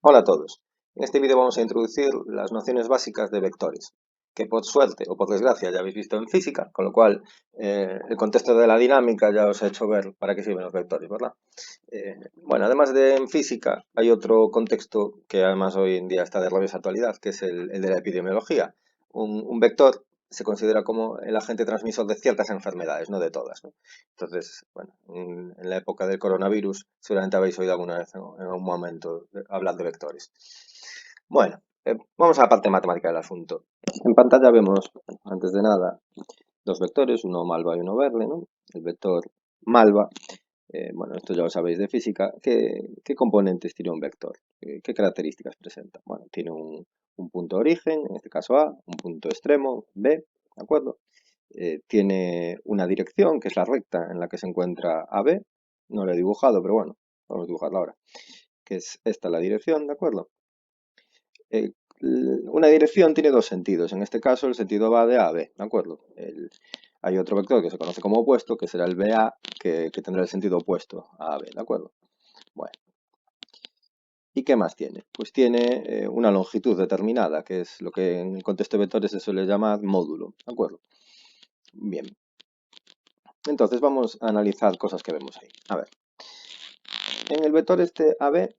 Hola a todos. En este vídeo vamos a introducir las nociones básicas de vectores, que por suerte o por desgracia ya habéis visto en física, con lo cual el contexto de la dinámica ya os ha hecho ver para qué sirven los vectores, ¿verdad? Bueno, además de en física, hay otro contexto que además hoy en día está de rabiosa actualidad, que es el de la epidemiología. Un vector se considera como el agente transmisor de ciertas enfermedades, no de todas, ¿no? Entonces, bueno, en la época del coronavirus seguramente habéis oído alguna vez en algún momento hablar de vectores. Bueno, vamos a la parte matemática del asunto. En pantalla vemos, antes de nada, dos vectores, uno malva y uno verde, ¿no? El vector malva, bueno, esto ya lo sabéis de física, ¿qué componentes tiene un vector? ¿Qué características presenta? Bueno, tiene un punto de origen, en este caso A, un punto extremo, B, ¿de acuerdo? Tiene una dirección, que es la recta en la que se encuentra AB, no lo he dibujado, pero bueno, vamos a dibujarla ahora, que es esta la dirección, ¿de acuerdo? Eh, una dirección tiene dos sentidos, en este caso el sentido va de A a B, ¿de acuerdo? Hay otro vector que se conoce como opuesto, que será el BA, que tendrá el sentido opuesto a AB, ¿de acuerdo? Bueno, ¿y qué más tiene? Pues tiene una longitud determinada, que es lo que en el contexto de vectores se suele llamar módulo, ¿de acuerdo? Bien, entonces vamos a analizar cosas que vemos ahí. A ver, en el vector este AB,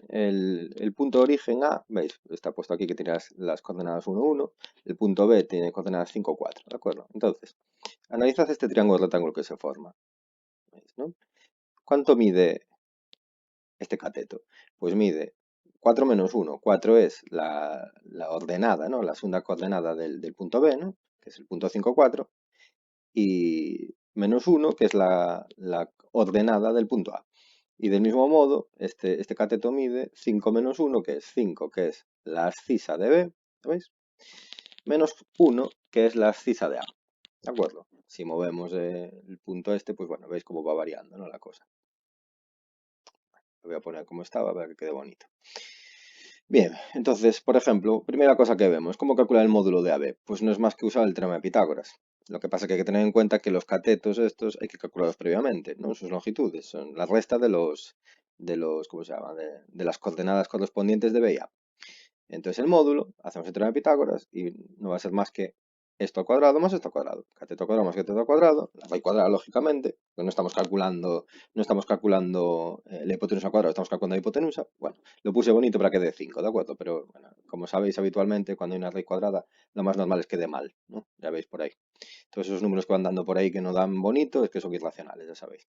el punto de origen A, veis, está puesto aquí que tiene las coordenadas 1, 1, el punto B tiene coordenadas 5, 4, ¿de acuerdo? Entonces, analizad este triángulo rectángulo que se forma, ¿veis, no? ¿Cuánto mide este cateto? Pues mide 4 menos 1. 4 es la ordenada, ¿no? La segunda coordenada del punto B, ¿no? Que es el punto 5, 4. Y menos 1, que es la ordenada del punto A. Y del mismo modo, este cateto mide 5 menos 1, que es 5, que es la abscisa de B, ¿veis? Menos 1, que es la abscisa de A, ¿de acuerdo? Si movemos el punto este, pues bueno, veis cómo va variando, ¿no? La cosa. Lo voy a poner como estaba para que quede bonito. Bien, entonces, por ejemplo, primera cosa que vemos, ¿cómo calcular el módulo de AB? Pues no es más que usar el teorema de Pitágoras. Lo que pasa es que hay que tener en cuenta que los catetos estos hay que calcularlos previamente, ¿no? Sus longitudes, son la resta ¿cómo se llama? De las coordenadas correspondientes de B y A. Entonces el módulo, hacemos el teorema de Pitágoras y no va a ser más que esto al cuadrado más esto al cuadrado. Cateto al cuadrado más cateto al cuadrado, la raíz cuadrada lógicamente, porque no estamos calculando la hipotenusa al cuadrado, estamos calculando la hipotenusa. Bueno, lo puse bonito para que dé 5, ¿de acuerdo? Pero bueno, como sabéis habitualmente, cuando hay una raíz cuadrada, lo más normal es que dé mal, ¿no? Ya veis por ahí. Todos esos números que van dando por ahí que no dan bonito es que son irracionales, ya sabéis.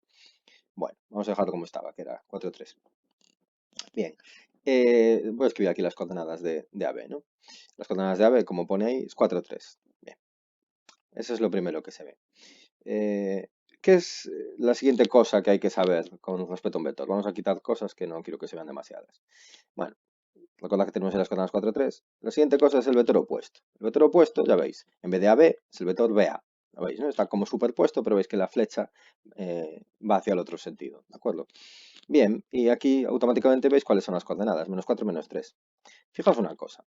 Bueno, vamos a dejarlo como estaba, que era 4, 3. Bien, voy a escribir aquí las coordenadas de AB, ¿no? Las coordenadas de AB, como pone ahí, es 4, 3. Bien, eso es lo primero que se ve. ¿Qué es la siguiente cosa que hay que saber con respecto a un vector? Vamos a quitar cosas que no quiero que se vean demasiadas. Bueno, recordad que tenemos en las coordenadas 4, 3. La siguiente cosa es el vector opuesto. El vector opuesto, ya veis, en vez de AB es el vector BA. ¿Lo veis, no? Está como superpuesto, pero veis que la flecha va hacia el otro sentido, ¿de acuerdo? Bien, y aquí automáticamente veis cuáles son las coordenadas, menos 4, menos 3. Fijaos una cosa,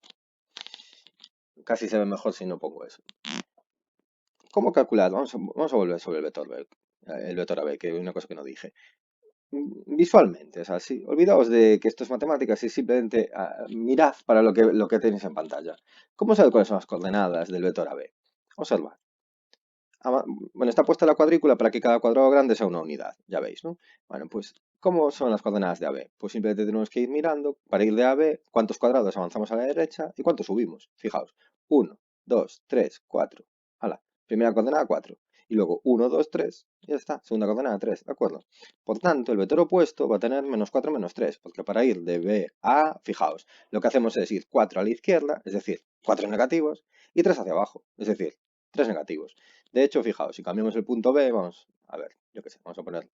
casi se ve mejor si no pongo eso. ¿Cómo calcular? Vamos a volver sobre el vector AB, que es una cosa que no dije. Visualmente, o sea, sí, olvidaos de que esto es matemáticas y simplemente mirad para lo que tenéis en pantalla. ¿Cómo sabéis cuáles son las coordenadas del vector AB? Observad. Bueno, está puesta la cuadrícula para que cada cuadrado grande sea una unidad, ya veis, ¿no? Bueno, pues, ¿cómo son las coordenadas de AB? Pues simplemente tenemos que ir mirando, para ir de AB, cuántos cuadrados avanzamos a la derecha y cuántos subimos. Fijaos, 1, 2, 3, 4. Hala, primera coordenada 4. Y luego 1, 2, 3, y ya está, segunda coordenada 3, ¿de acuerdo? Por tanto, el vector opuesto va a tener menos 4, menos 3, porque para ir de B a A, fijaos, lo que hacemos es ir 4 a la izquierda, es decir, 4 negativos, y 3 hacia abajo, es decir, 3 negativos. De hecho, fijaos, si cambiamos el punto B, vamos a ver, yo qué sé, vamos a poner,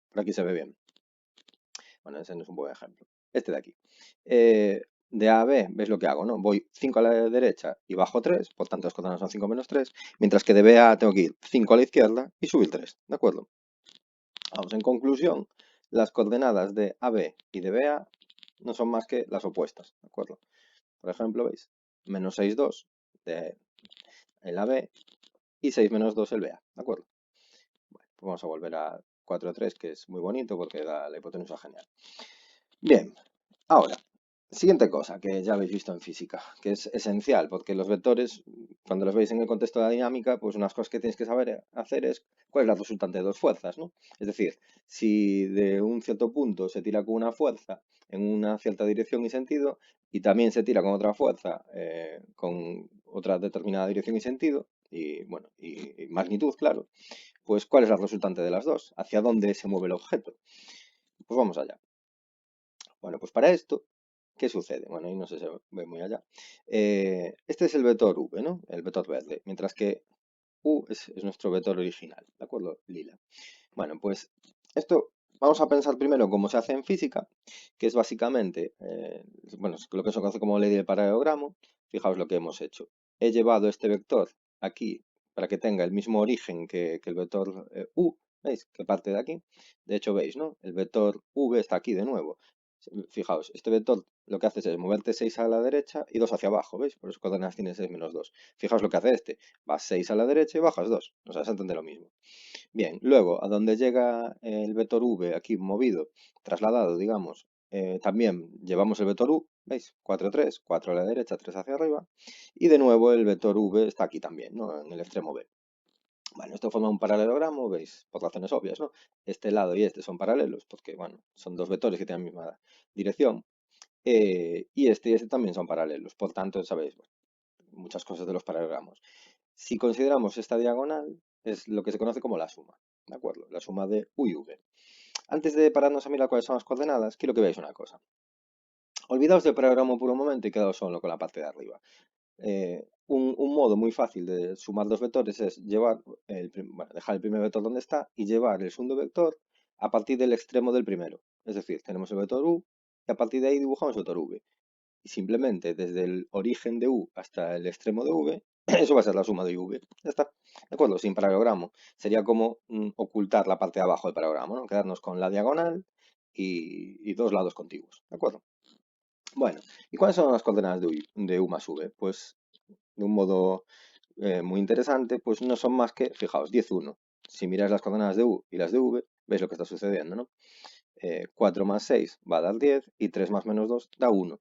por aquí se ve bien. Bueno, ese no es un buen ejemplo. Este de aquí. De A a B, ¿veis lo que hago, no? Voy 5 a la derecha y bajo 3, por tanto las coordenadas son 5 menos 3, mientras que de B a A tengo que ir 5 a la izquierda y subir 3, ¿de acuerdo? Vamos, en conclusión, las coordenadas de AB y de BA no son más que las opuestas, ¿de acuerdo? Por ejemplo, ¿veis? Menos 6, 2 de el AB y 6 menos 2 el BA, ¿de acuerdo? Bueno, pues vamos a volver a 4, 3, que es muy bonito porque da la hipotenusa genial. Bien, ahora, Siguiente cosa que ya habéis visto en física, que es esencial, porque los vectores, cuando los veis en el contexto de la dinámica, pues unas cosas que tenéis que saber hacer es cuál es la resultante de dos fuerzas, ¿no? Es decir, si de un cierto punto se tira con una fuerza en una cierta dirección y sentido, y también se tira con otra fuerza con otra determinada dirección y sentido, y bueno, y magnitud, claro, pues cuál es la resultante de las dos, hacia dónde se mueve el objeto. Pues vamos allá. Bueno, pues para esto, ¿qué sucede? Bueno, ahí no sé si se ve muy allá. Este es el vector v, ¿no? El vector verde, mientras que u es nuestro vector original, ¿de acuerdo? Lila. Bueno, pues esto vamos a pensar primero cómo se hace en física, que es básicamente, bueno, es lo que se conoce como ley del paralelogramo. Fijaos lo que hemos hecho. He llevado este vector aquí para que tenga el mismo origen que el vector u, ¿veis? Que parte de aquí. De hecho, veis, ¿no? El vector v está aquí de nuevo. Fijaos, este vector lo que hace es moverte 6 a la derecha y 2 hacia abajo, ¿veis? Por eso coordenadas tiene 6 menos 2. Fijaos lo que hace este. Vas 6 a la derecha y bajas 2. O sea, se entiende lo mismo. Bien, luego, a donde llega el vector v aquí movido, trasladado, digamos, también llevamos el vector u, ¿veis? 4, 3, 4 a la derecha, 3 hacia arriba. Y de nuevo el vector v está aquí también, ¿no? En el extremo b. Bueno, esto forma un paralelogramo, ¿veis? Por razones obvias, ¿no? Este lado y este son paralelos, porque, bueno, son dos vectores que tienen la misma dirección. Y este también son paralelos. Por tanto, sabéis, bueno, muchas cosas de los paralelogramos. Si consideramos esta diagonal, es lo que se conoce como la suma, ¿de acuerdo? La suma de u y v. Antes de pararnos a mirar cuáles son las coordenadas, quiero que veáis una cosa. Olvidaos del paralelogramo por un momento y quedaos solo con la parte de arriba. Un modo muy fácil de sumar dos vectores es dejar el primer vector donde está y llevar el segundo vector a partir del extremo del primero. Es decir, tenemos el vector u y a partir de ahí dibujamos el vector v. Y simplemente desde el origen de u hasta el extremo de v, eso va a ser la suma de v. Ya está. ¿De acuerdo? Sin paralelogramo. Sería como ocultar la parte de abajo del paralelogramo, ¿no? Quedarnos con la diagonal y dos lados contiguos. ¿De acuerdo? Bueno, ¿y cuáles son las coordenadas de u más v? Pues de un modo muy interesante, pues no son más que, fijaos, 10, 1. Si miráis las coordenadas de u y las de v, veis lo que está sucediendo, ¿no? 4 más 6 va a dar 10 y 3 más menos 2 da 1.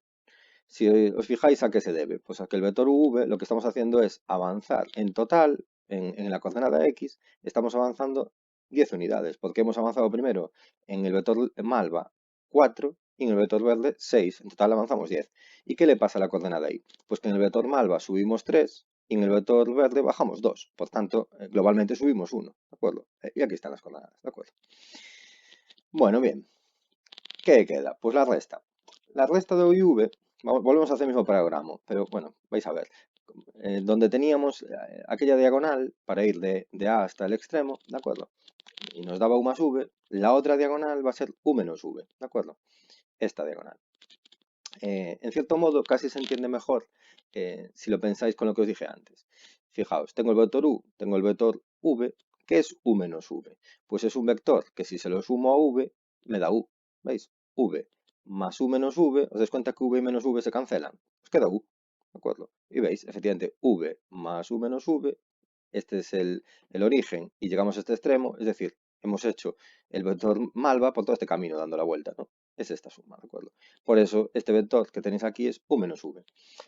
Si os fijáis, ¿a qué se debe? Pues a que el vector uv lo que estamos haciendo es avanzar en total, en la coordenada x, estamos avanzando 10 unidades, porque hemos avanzado primero en el vector malva 4 y en el vector verde 6. En total avanzamos 10. ¿Y qué le pasa a la coordenada y? Pues que en el vector malva subimos 3 y en el vector verde bajamos 2. Por tanto, globalmente subimos 1. ¿De acuerdo? Y aquí están las coordenadas. ¿De acuerdo? Bueno, bien. ¿Qué queda? Pues la resta. La resta de u y v, volvemos a hacer el mismo paralelogramo, pero bueno, vais a ver. Donde teníamos aquella diagonal para ir de A hasta el extremo, ¿de acuerdo? Y nos daba u más v, la otra diagonal va a ser u menos v, ¿de acuerdo? Esta diagonal. En cierto modo, casi se entiende mejor si lo pensáis con lo que os dije antes. Fijaos, tengo el vector u, tengo el vector v, ¿qué es u menos v? Pues es un vector que si se lo sumo a v, me da u, ¿veis? V más u menos v, ¿os dais cuenta que v y menos v se cancelan? Os queda u, ¿de acuerdo? Y veis, efectivamente, v más u menos v, este es el origen y llegamos a este extremo, es decir, hemos hecho el vector malva por todo este camino dando la vuelta, ¿no? Es esta suma, ¿de acuerdo? Por eso, este vector que tenéis aquí es u menos v.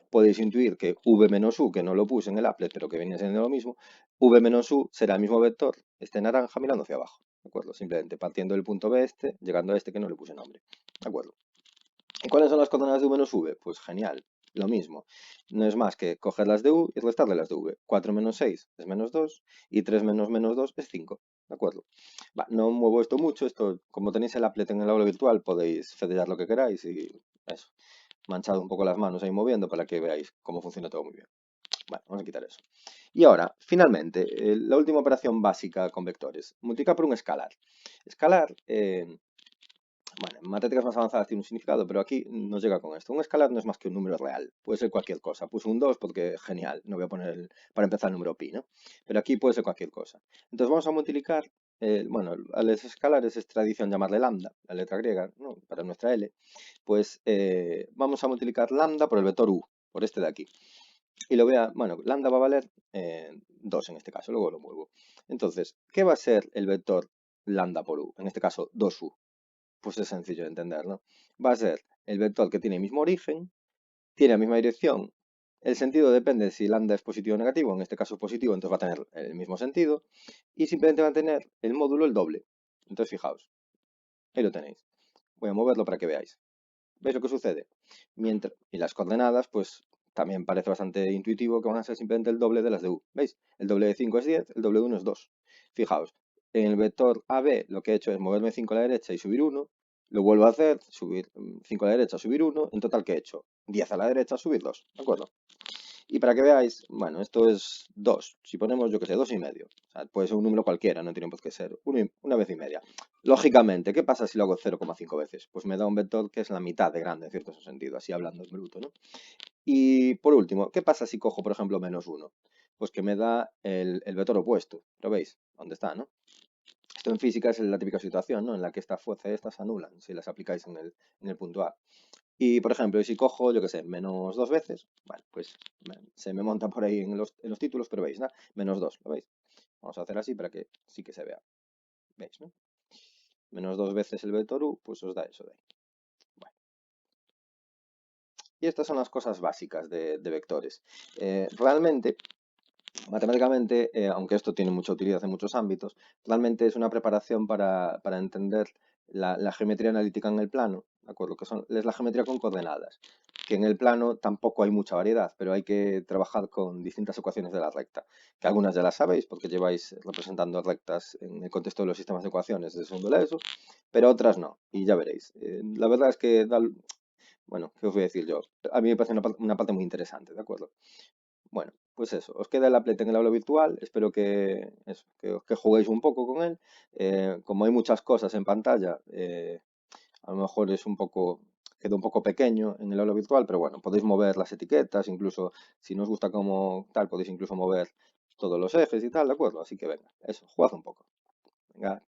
Podéis intuir que v menos u, que no lo puse en el applet, pero que viene siendo lo mismo, v menos u será el mismo vector, este naranja, mirando hacia abajo, ¿de acuerdo? Simplemente partiendo del punto B este, llegando a este que no le puse nombre, ¿de acuerdo? ¿Y cuáles son las coordenadas de u menos v? Pues genial, lo mismo. No es más que coger las de u y restarle las de v. 4 menos 6 es menos 2 y 3 menos menos 2 es 5. ¿De acuerdo? No muevo esto mucho, esto como tenéis el applet en el aula virtual podéis fedear lo que queráis y eso. Manchado un poco las manos ahí moviendo para que veáis cómo funciona todo muy bien. Bueno, vamos a quitar eso. Y ahora, finalmente, la última operación básica con vectores. Multiplicar por un escalar. Escalar, bueno, en matemáticas más avanzadas tiene un significado, pero aquí nos llega con esto. Un escalar no es más que un número real. Puede ser cualquier cosa. Puse un 2 porque genial. No voy a poner, para empezar, el número pi, ¿no? Pero aquí puede ser cualquier cosa. Entonces vamos a multiplicar, bueno, a los escalares es tradición llamarle lambda, la letra griega, ¿no? Para nuestra L. Pues vamos a multiplicar lambda por el vector u, por este de aquí. Y lo voy a, bueno, lambda va a valer 2 en este caso, luego lo muevo. Entonces, ¿qué va a ser el vector lambda por u? En este caso, 2u. Pues es sencillo de entender, ¿no? Va a ser el vector que tiene el mismo origen, tiene la misma dirección. El sentido depende de si lambda es positivo o negativo, en este caso positivo, entonces va a tener el mismo sentido. Y simplemente va a tener el módulo el doble. Entonces fijaos, ahí lo tenéis. Voy a moverlo para que veáis. ¿Veis lo que sucede? Y las coordenadas, pues también parece bastante intuitivo que van a ser simplemente el doble de las de U. ¿Veis? El doble de 5 es 10, el doble de 1 es 2. Fijaos, en el vector AB lo que he hecho es moverme 5 a la derecha y subir 1. Lo vuelvo a hacer, subir 5 a la derecha, subir 1. En total, ¿qué he hecho? 10 a la derecha, subir 2. ¿De acuerdo? Y para que veáis, bueno, esto es 2. Si ponemos, yo que sé, 2,5. O sea, puede ser un número cualquiera, no tiene por qué ser una vez y media. Lógicamente, ¿qué pasa si lo hago 0,5 veces? Pues me da un vector que es la mitad de grande, en cierto sentido, así hablando en bruto, ¿no? Y por último, ¿qué pasa si cojo, por ejemplo, -1? Pues que me da el vector opuesto. ¿Lo veis? ¿Dónde está, no? Esto en física es la típica situación, ¿no? En la que esta fuerza y estas se anulan si las aplicáis en el punto A. Y, por ejemplo, si cojo, yo qué sé, menos 2 veces, bueno, pues se me monta por ahí en los títulos, pero veis, ¿no? -2, ¿lo veis? Vamos a hacer así para que sí que se vea. ¿Veis, no? -2 veces el vector U, pues os da eso de ahí. Bueno, y estas son las cosas básicas de vectores. Realmente, matemáticamente, aunque esto tiene mucha utilidad en muchos ámbitos, realmente es una preparación para entender la geometría analítica en el plano, ¿de acuerdo? Es la geometría con coordenadas, que en el plano tampoco hay mucha variedad, pero hay que trabajar con distintas ecuaciones de la recta, que algunas ya las sabéis porque lleváis representando rectas en el contexto de los sistemas de ecuaciones de segundo de ESO, pero otras no, y ya veréis. La verdad es que, bueno, ¿qué os voy a decir yo? A mí me parece una parte muy interesante, ¿de acuerdo? Bueno, pues eso, os queda el applet en el aula virtual, espero que juguéis un poco con él. Como hay muchas cosas en pantalla, a lo mejor queda un poco pequeño en el aula virtual, pero bueno, podéis mover las etiquetas, incluso si no os gusta como tal, podéis incluso mover todos los ejes y tal, ¿de acuerdo? Así que venga, eso, jugad un poco. Venga,